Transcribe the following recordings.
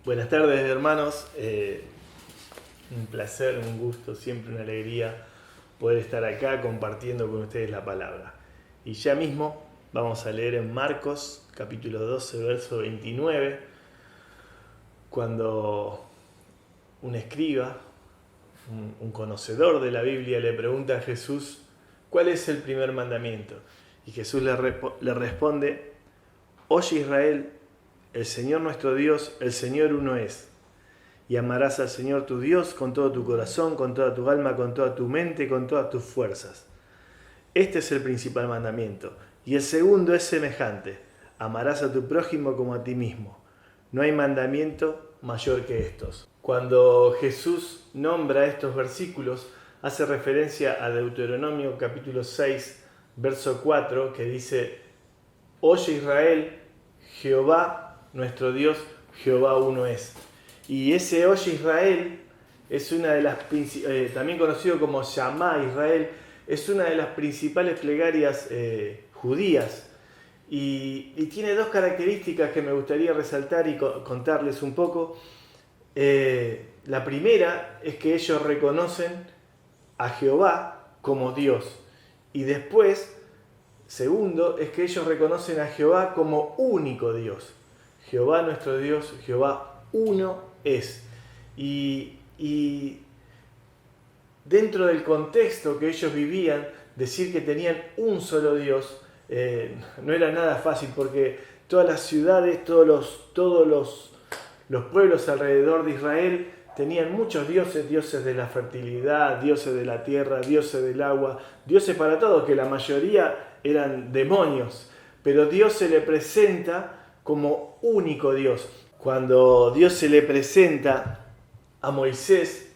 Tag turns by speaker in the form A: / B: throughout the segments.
A: Buenas tardes, hermanos. Un placer, un gusto, siempre una alegría poder estar acá compartiendo con ustedes la palabra. Y ya mismo vamos a leer en Marcos, capítulo 12, verso 29, cuando un escriba, un conocedor de la Biblia, le pregunta a Jesús, ¿cuál es el primer mandamiento? Y Jesús le responde, Oye Israel, el Señor nuestro Dios, el Señor uno es. Y amarás al Señor tu Dios con todo tu corazón, con toda tu alma, con toda tu mente, con todas tus fuerzas. Este es el principal mandamiento. Y el segundo es semejante. Amarás a tu prójimo como a ti mismo. No hay mandamiento mayor que estos. Cuando Jesús nombra estos versículos, hace referencia a Deuteronomio capítulo 6, verso 4, que dice, Oye Israel, Jehová nuestro Dios, Jehová uno es. Y ese Oye Israel es una de las también conocido como Shamá Israel, es una de las principales plegarias judías y tiene dos características que me gustaría resaltar y contarles un poco. La primera es que ellos reconocen a Jehová como Dios y después, segundo, es que ellos reconocen a Jehová como único Dios. Jehová nuestro Dios, Jehová uno es. Y dentro del contexto que ellos vivían, decir que tenían un solo Dios no era nada fácil, porque todas las ciudades, todos los pueblos alrededor de Israel tenían muchos dioses, dioses de la fertilidad, dioses de la tierra, dioses del agua, dioses para todo, que la mayoría eran demonios, pero Dios se le presenta como único Dios. Cuando Dios se le presenta a Moisés,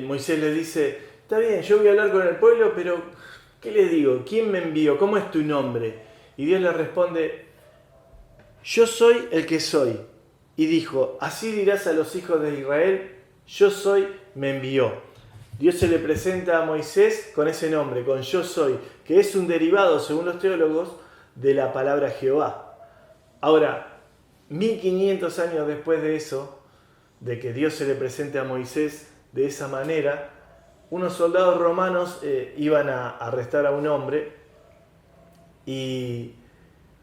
A: Moisés le dice, está bien, yo voy a hablar con el pueblo, pero ¿qué le digo? ¿Quién me envió? ¿Cómo es tu nombre? Y Dios le responde, yo soy el que soy. Y dijo, así dirás a los hijos de Israel, yo soy, me envió. Dios se le presenta a Moisés con ese nombre, con yo soy, que es un derivado, según los teólogos, de la palabra Jehová. Ahora, 1500 años después de eso, de que Dios se le presente a Moisés de esa manera, unos soldados romanos iban a arrestar a un hombre, y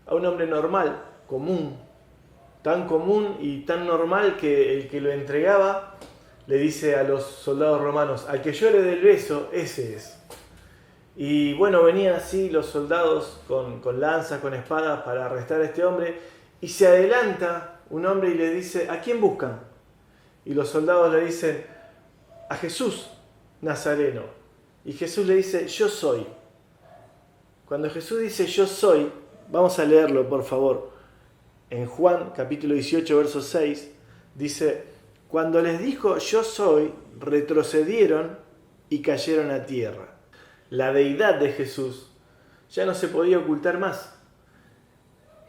A: a un hombre normal, común, tan común y tan normal que el que lo entregaba le dice a los soldados romanos, al que yo le dé el beso, ese es. Y bueno, venían así los soldados con lanzas, con espadas para arrestar a este hombre, y se adelanta un hombre y le dice, ¿a quién buscan? Y los soldados le dicen, a Jesús Nazareno. Y Jesús le dice, yo soy. Cuando Jesús dice yo soy, vamos a leerlo por favor. En Juan capítulo 18, verso 6, dice, cuando les dijo yo soy, retrocedieron y cayeron a tierra. La deidad de Jesús ya no se podía ocultar más.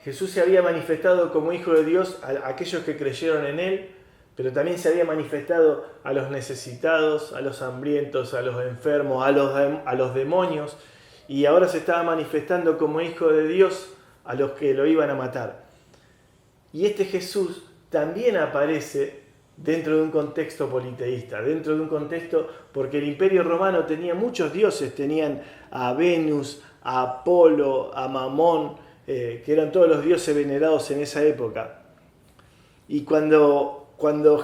A: Jesús se había manifestado como Hijo de Dios a aquellos que creyeron en Él, pero también se había manifestado a los necesitados, a los hambrientos, a los enfermos, a los demonios, y ahora se estaba manifestando como Hijo de Dios a los que lo iban a matar. Y este Jesús también aparece dentro de un contexto politeísta, dentro de un contexto, porque el Imperio Romano tenía muchos dioses, tenían a Venus, a Apolo, a Mamón, que eran todos los dioses venerados en esa época. Y cuando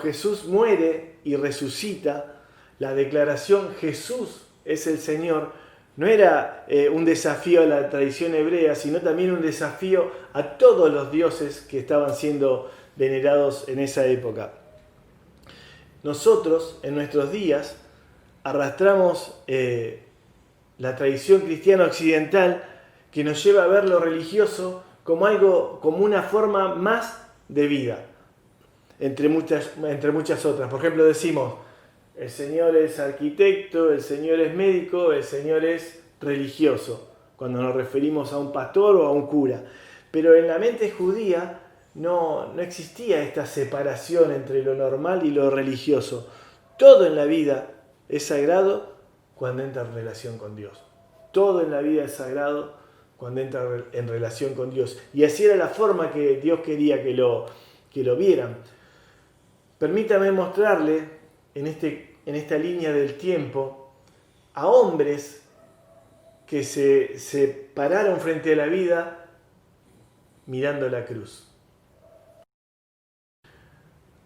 A: Jesús muere y resucita, la declaración Jesús es el Señor no era un desafío a la tradición hebrea, sino también un desafío a todos los dioses que estaban siendo venerados en esa época. Nosotros, en nuestros días, arrastramos la tradición cristiana occidental que nos lleva a ver lo religioso como una forma más de vida. Entre muchas otras. Por ejemplo, decimos, el Señor es arquitecto, el Señor es médico, el Señor es religioso, cuando nos referimos a un pastor o a un cura. Pero en la mente judía no existía esta separación entre lo normal y lo religioso. Todo en la vida es sagrado cuando entra en relación con Dios. Todo en la vida es sagrado cuando entra en relación con Dios. Y así era la forma que Dios quería que lo vieran. permítame mostrarle en esta línea del tiempo a hombres que se pararon frente a la vida mirando la cruz.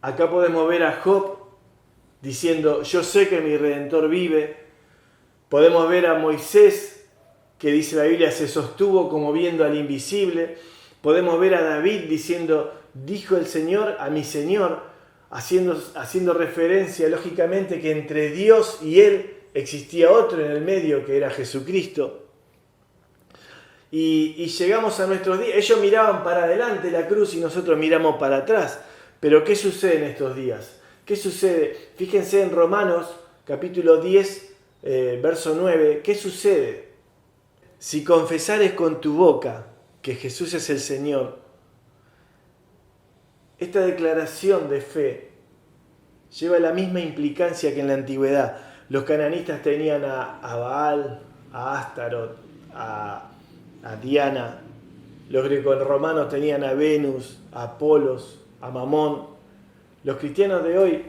A: Acá podemos ver a Job diciendo, yo sé que mi Redentor vive. Podemos ver a Moisés, que dice la Biblia, se sostuvo como viendo al invisible. Podemos ver a David diciendo, dijo el Señor a mi Señor, haciendo referencia lógicamente que entre Dios y él existía otro en el medio, que era Jesucristo. Y llegamos a nuestros días. Ellos miraban para adelante la cruz y nosotros miramos para atrás. Pero ¿qué sucede en estos días? ¿Qué sucede? Fíjense en Romanos capítulo 10, verso 9. ¿Qué sucede? Si confesares con tu boca que Jesús es el Señor, esta declaración de fe lleva la misma implicancia que en la antigüedad. Los cananistas tenían a Baal, a Astarot, a Diana. Los grecorromanos tenían a Venus, a Apolos, a Mamón. Los cristianos de hoy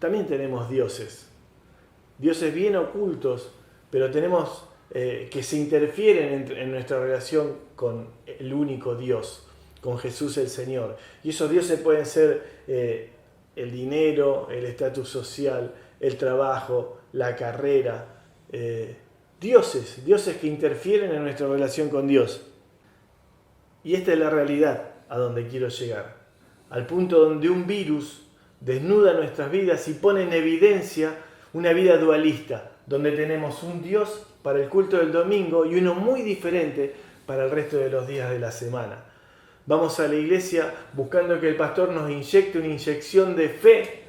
A: también tenemos dioses. Dioses bien ocultos, pero tenemos que se interfieren en nuestra relación con el único Dios, con Jesús el Señor. Y esos dioses pueden ser el dinero, el estatus social, el trabajo, la carrera. Dioses que interfieren en nuestra relación con Dios. Y esta es la realidad a donde quiero llegar. Al punto donde un virus desnuda nuestras vidas y pone en evidencia una vida dualista, donde tenemos un Dios para el culto del domingo y uno muy diferente para el resto de los días de la semana. Vamos a la iglesia buscando que el pastor nos inyecte una inyección de fe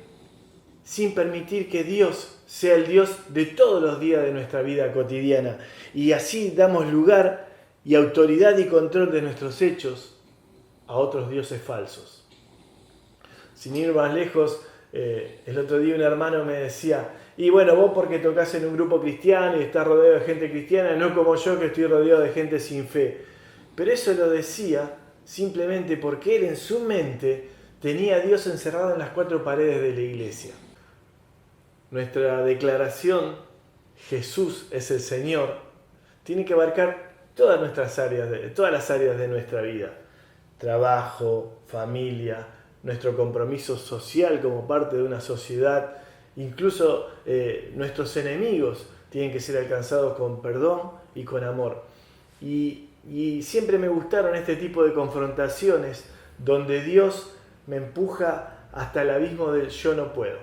A: sin permitir que Dios sea el Dios de todos los días de nuestra vida cotidiana. Y así damos lugar y autoridad y control de nuestros hechos a otros dioses falsos. Sin ir más lejos, el otro día un hermano me decía, y bueno, vos porque tocás en un grupo cristiano y estás rodeado de gente cristiana, no como yo que estoy rodeado de gente sin fe. Pero eso lo decía simplemente porque él en su mente tenía a Dios encerrado en las cuatro paredes de la iglesia. Nuestra declaración, Jesús es el Señor, tiene que abarcar todas las áreas de nuestra vida. Trabajo, familia, nuestro compromiso social como parte de una sociedad, incluso nuestros enemigos tienen que ser alcanzados con perdón y con amor. Y siempre me gustaron este tipo de confrontaciones donde Dios me empuja hasta el abismo del yo no puedo.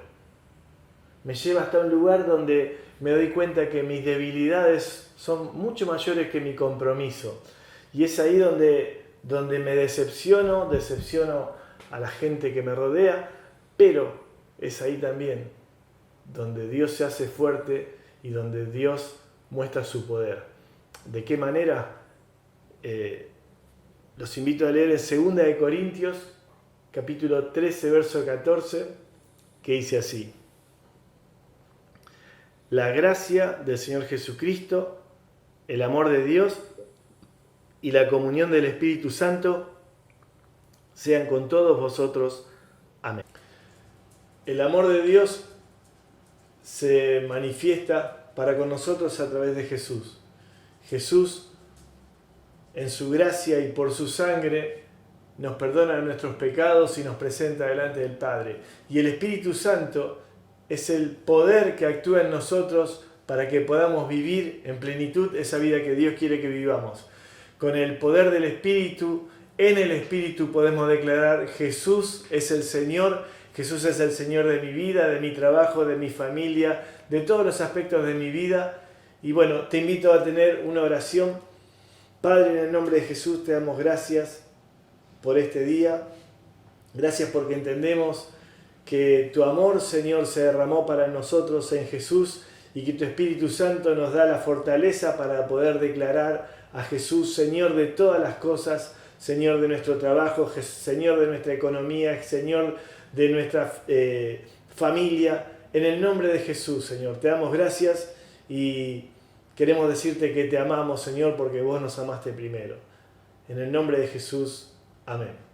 A: Me lleva hasta un lugar donde me doy cuenta que mis debilidades son mucho mayores que mi compromiso. Y es ahí donde me decepciono a la gente que me rodea, pero es ahí también donde Dios se hace fuerte y donde Dios muestra su poder. ¿De qué manera? Los invito a leer en 2 Corintios, capítulo 13, verso 14, que dice así: la gracia del Señor Jesucristo, el amor de Dios y la comunión del Espíritu Santo sean con todos vosotros. Amén. El amor de Dios se manifiesta para con nosotros a través de Jesús. Jesús, en su gracia y por su sangre, nos perdona nuestros pecados y nos presenta delante del Padre. Y el Espíritu Santo es el poder que actúa en nosotros para que podamos vivir en plenitud esa vida que Dios quiere que vivamos. Con el poder del Espíritu, en el Espíritu podemos declarar: Jesús es el Señor, Jesús es el Señor de mi vida, de mi trabajo, de mi familia, de todos los aspectos de mi vida. Y bueno, te invito a tener una oración. Padre, en el nombre de Jesús te damos gracias por este día. Gracias porque entendemos que tu amor, Señor, se derramó para nosotros en Jesús y que tu Espíritu Santo nos da la fortaleza para poder declarar a Jesús, Señor de todas las cosas, Señor de nuestro trabajo, Señor de nuestra economía, Señor de nuestra familia. En el nombre de Jesús, Señor, te damos gracias y queremos decirte que te amamos, Señor, porque vos nos amaste primero. En el nombre de Jesús, amén.